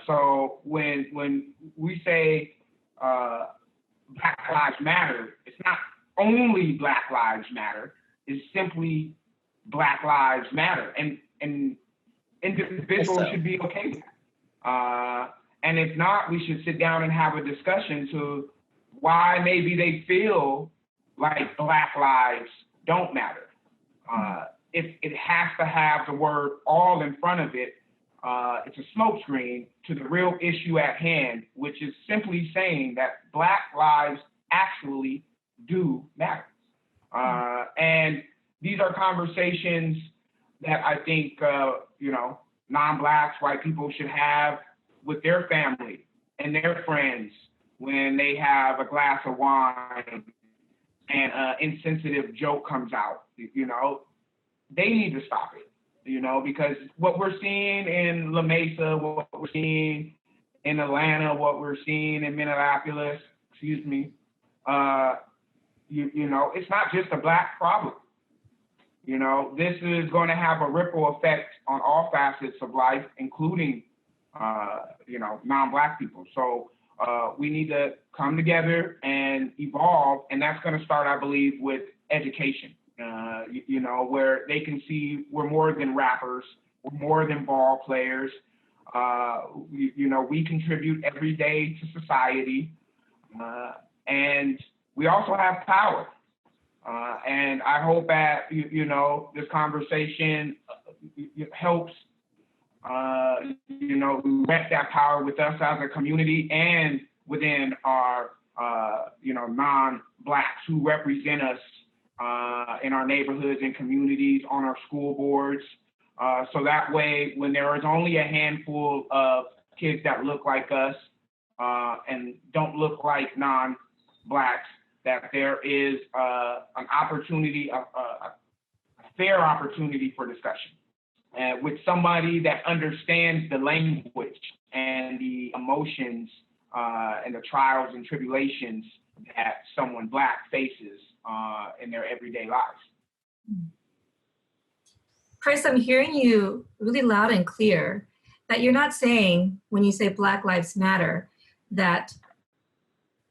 So when we say Black Lives Matter, it's not only Black Lives Matter, it's simply Black Lives Matter. And individuals should be okay with that. And if not, we should sit down and have a discussion to why maybe they feel like Black lives don't matter. If it has to have the word all in front of it, it's a smokescreen to the real issue at hand, which is simply saying that Black lives actually do matter. And these are conversations that I think, you know, non-Blacks, white people should have with their family and their friends when they have a glass of wine and an insensitive joke comes out. You know, they need to stop it, you know, because what we're seeing in La Mesa, what we're seeing in Atlanta, what we're seeing in Minneapolis, you know, it's not just a Black problem. You know, this is going to have a ripple effect on all facets of life, including, you know, non-Black people. So we need to come together and evolve, and that's going to start, I believe, with education. You know, where they can see we're more than rappers, we're more than ball players. You know, we contribute every day to society, and we also have power. And I hope that, you know, this conversation helps, you know, rep that power with us as a community and within our, you know, non-Blacks who represent us in our neighborhoods and communities, on our school boards. So that way, when there is only a handful of kids that look like us and don't look like non-Blacks, that there is an opportunity, a fair opportunity for discussion with somebody that understands the language and the emotions and the trials and tribulations that someone Black faces in their everyday lives. Chris, I'm hearing you really loud and clear that you're not saying, when you say Black Lives Matter, that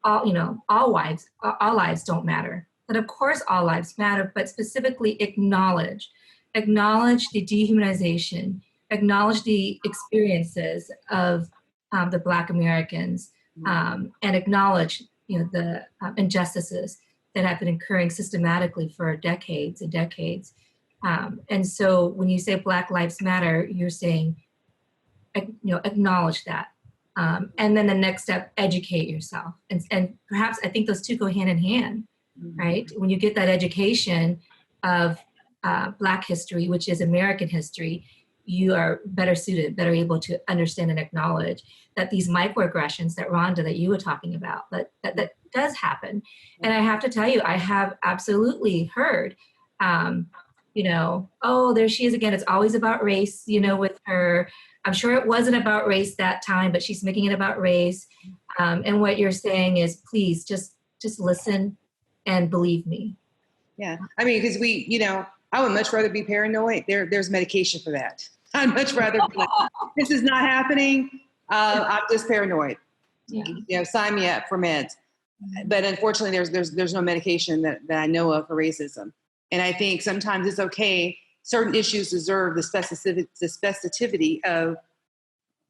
all lives don't matter. That of course all lives matter, but specifically acknowledge the dehumanization, acknowledge the experiences of the Black Americans, and acknowledge, you know, the injustices that have been occurring systematically for decades and decades. And so when you say Black Lives Matter, you're saying, you know, acknowledge that. And then the next step, educate yourself. And perhaps I think those two go hand in hand, right? When you get that education of Black history, which is American history, you are better suited, better able to understand and acknowledge that these microaggressions that Rhonda, that you were talking about, that does happen. And I have to tell you, I have absolutely heard, you know, oh, there she is again. It's always about race, you know, with her. I'm sure it wasn't about race that time, but she's making it about race. And what you're saying is, please just listen and believe me. Yeah, I mean, because you know, I would much rather be paranoid. There's medication for that. I'd much rather be like, this is not happening. I'm just paranoid. Yeah. You know, sign me up for meds. But unfortunately, there's no medication that I know of for racism. And I think sometimes it's okay. Certain issues deserve the specificity of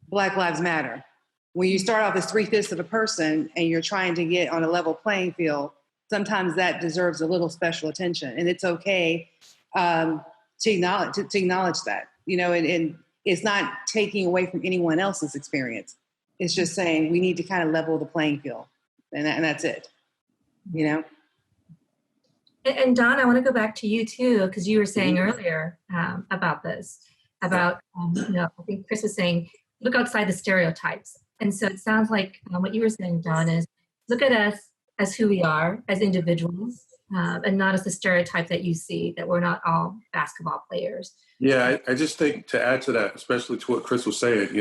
Black Lives Matter. When you start off as 3/5 of a person and you're trying to get on a level playing field, sometimes that deserves a little special attention. And it's okay to acknowledge that, and it's not taking away from anyone else's experience. It's just saying we need to kind of level the playing field, and that's it, And Don, I want to go back to you too, because you were saying earlier about this, about, I think Chris was saying, look outside the stereotypes. And so it sounds like what you were saying, Don, is look at us as who we are, as individuals, and not as the stereotype that you see, that we're not all basketball players. Yeah, I just think to add to that, especially to what Chris was saying,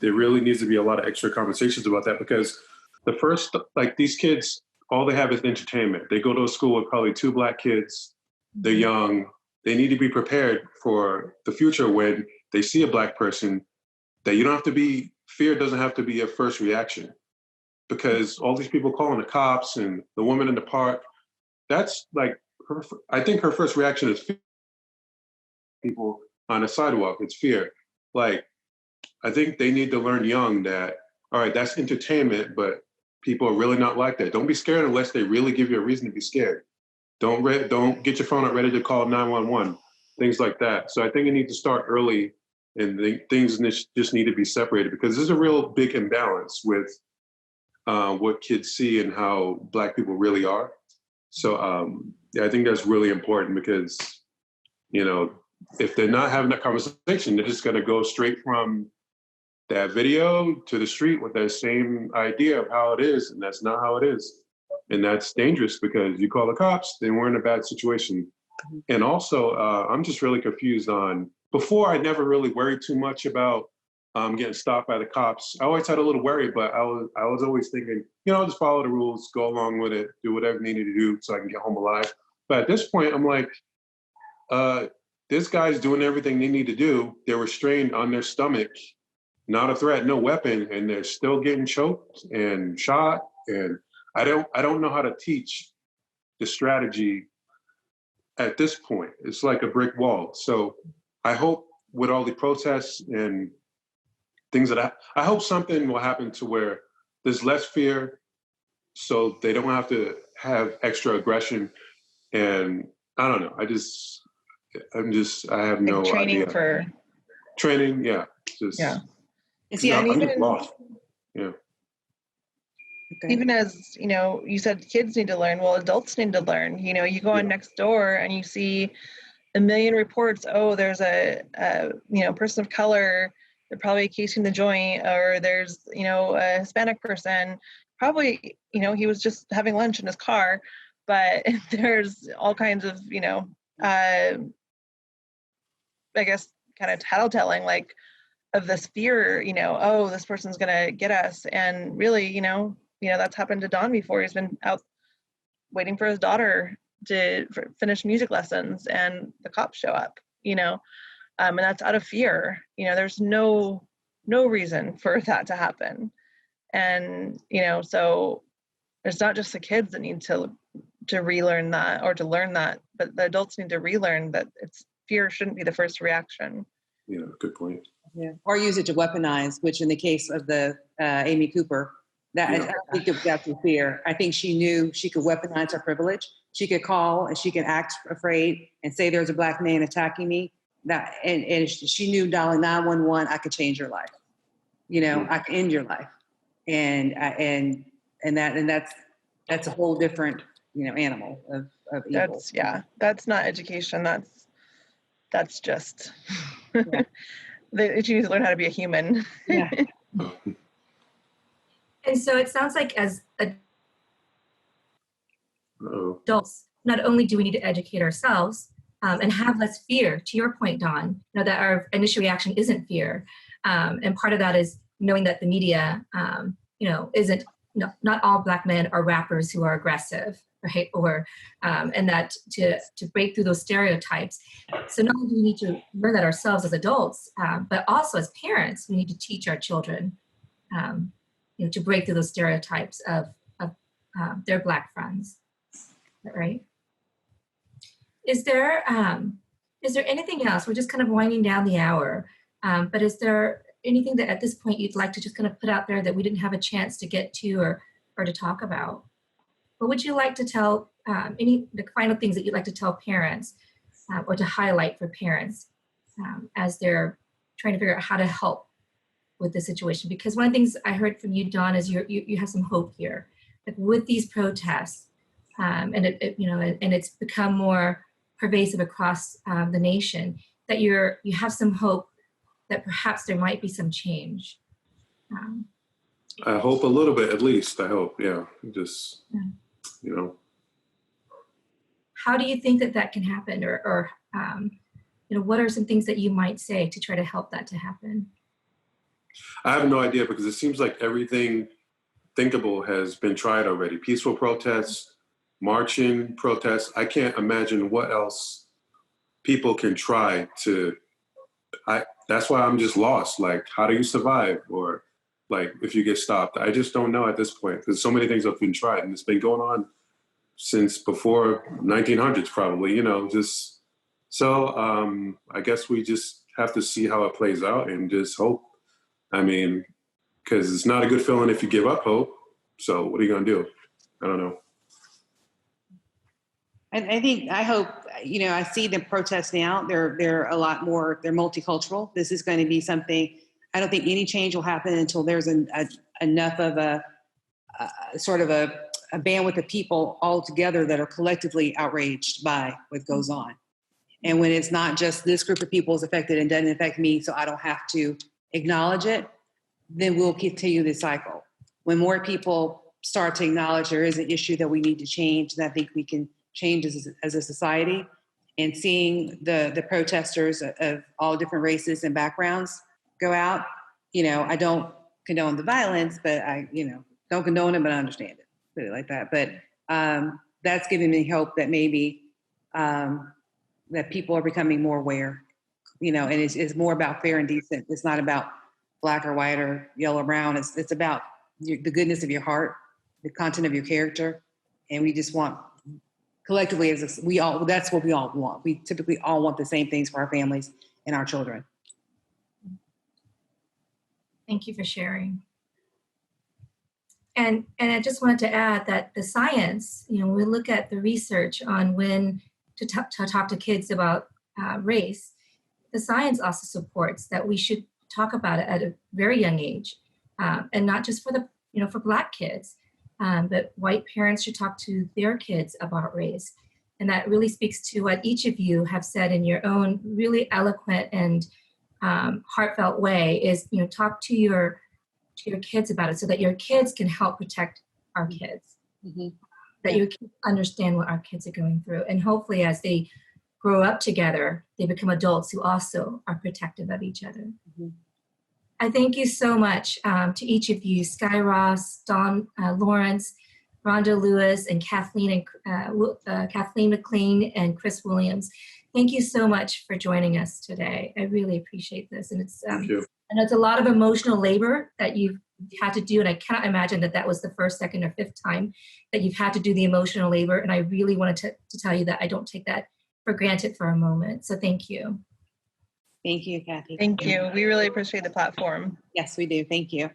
there really needs to be a lot of extra conversations about that, because the first, these kids, all they have is entertainment. They go to a school with probably 2 Black kids. They're young. They need to be prepared for the future when they see a Black person, that you don't have to be, fear doesn't have to be your first reaction, because all these people calling the cops and the woman in the park, that's I think her first reaction is fear. People on the sidewalk, it's fear. I think they need to learn young that, all right, that's entertainment, but people are really not like that. Don't be scared unless they really give you a reason to be scared. Don't get your phone up ready to call 911, things like that. So I think you need to start early, and things just need to be separated, because there's a real big imbalance with what kids see and how Black people really are. So I think that's really important, because, if they're not having that conversation, they're just going to go straight from that video to the street with that same idea of how it is, and that's not how it is. And that's dangerous, because you call the cops, then we're in a bad situation. And also, I'm just really confused on, before I never really worried too much about getting stopped by the cops. I always had a little worry, but I was always thinking, just follow the rules, go along with it, do whatever needed to do so I can get home alive. But at this point, I'm like, this guy's doing everything they need to do. They're restrained on their stomach, not a threat, no weapon, and they're still getting choked and shot. And I don't know how to teach the strategy at this point. It's like a brick wall. So I hope with all the protests and things I hope something will happen to where there's less fear, so they don't have to have extra aggression. And I don't know. I have no training idea. for Training, yeah. And I'm just lost. Yeah. Okay. even as you said kids need to learn, well, adults need to learn. You go on next door and you see a million reports. Oh, there's a person of color, they're probably casing the joint, or there's a Hispanic person, probably he was just having lunch in his car. But there's all kinds of I guess kind of tattletelling, of this fear, oh, this person's gonna get us. And really, that's happened to Don before. He's been out waiting for his daughter to finish music lessons, and the cops show up, and that's out of fear. There's no reason for that to happen. And so it's not just the kids that need to relearn that, or to learn that, but the adults need to relearn that fear shouldn't be the first reaction. Yeah, good point. Yeah. Or use it to weaponize, which in the case of the Amy Cooper, I don't think it was out through fear. I think she knew she could weaponize her privilege. She could call and she could act afraid and say there's a Black man attacking me. And she knew dialing 911, I could change your life. I could end your life. And that's a whole different animal of evil. That's not education. That's just you need to learn how to be a human. Yeah. And so it sounds like as adults, not only do we need to educate ourselves and have less fear, to your point, Dawn, that our initial reaction isn't fear. And part of that is knowing that the media, isn't, not all Black men are rappers who are aggressive, right? Or, and that to break through those stereotypes. So not only do we need to learn that ourselves as adults, but also as parents, we need to teach our children, to break through those stereotypes of their Black friends, right? Is there anything else? We're just kind of winding down the hour, but is there anything that at this point you'd like to just kind of put out there that we didn't have a chance to get to or to talk about? What would you like to tell, the final things that you'd like to tell parents or to highlight for parents as they're trying to figure out how to help with the situation? Because one of the things I heard from you, Dawn, is you have some hope here. Like with these protests, and and it's become more pervasive across the nation, that you have some hope that perhaps there might be some change. I hope a little bit, at least. I hope, yeah. Just, How do you think that can happen, or what are some things that you might say to try to help that to happen? I have no idea, because it seems like everything thinkable has been tried already. Peaceful protests, marching protests. I can't imagine what else people can try to. That's why I'm just lost. Like, how do you survive? Or like, if you get stopped, I just don't know at this point, because so many things have been tried, and it's been going on since before 1900s, probably, just so I guess we just have to see how it plays out and just hope. I mean, because it's not a good feeling if you give up hope. So what are you going to do? I don't know. And I hope, I see the protests now. They're a lot more, they're multicultural. This is going to be something, I don't think any change will happen until there's enough of a sort of a bandwidth of people all together that are collectively outraged by what goes on. And when it's not just this group of people is affected and doesn't affect me, so I don't have to acknowledge it, then we'll continue this cycle. When more people start to acknowledge there is an issue that we need to change, then I think we can change as a society. And seeing the protesters of all different races and backgrounds go out, I don't condone the violence, but I, don't condone it, but I understand it, put it like that. But that's giving me hope that maybe that people are becoming more aware, and it's more about fair and decent. It's not about black or white or yellow or brown. It's about the goodness of your heart, the content of your character. And we just want, collectively, that's what we all want. We typically all want the same things for our families and our children. Thank you for sharing. And I just wanted to add that the science, we look at the research on when to talk to kids about race. The science also supports that we should talk about it at a very young age, and not just for for Black kids, but white parents should talk to their kids about race. And that really speaks to what each of you have said in your own really eloquent and heartfelt way, is talk to your kids about it, so that your kids can help protect our kids. Mm-hmm. That your kids understand what our kids are going through. And hopefully as they grow up together, they become adults who also are protective of each other. Mm-hmm. I thank you so much to each of you, Sky Ross, Dawn Lawrence, Rhonda Lewis, and Kathleen McLean and Chris Williams. Thank you so much for joining us today. I really appreciate this. And it's Thank you. I know it's a lot of emotional labor that you've had to do, and I cannot imagine that was the first, second, or fifth time that you've had to do the emotional labor. And I really wanted to tell you that I don't take that for granted for a moment. So thank you. Thank you, Kathy. Thank you. We really appreciate the platform. Yes, we do. Thank you.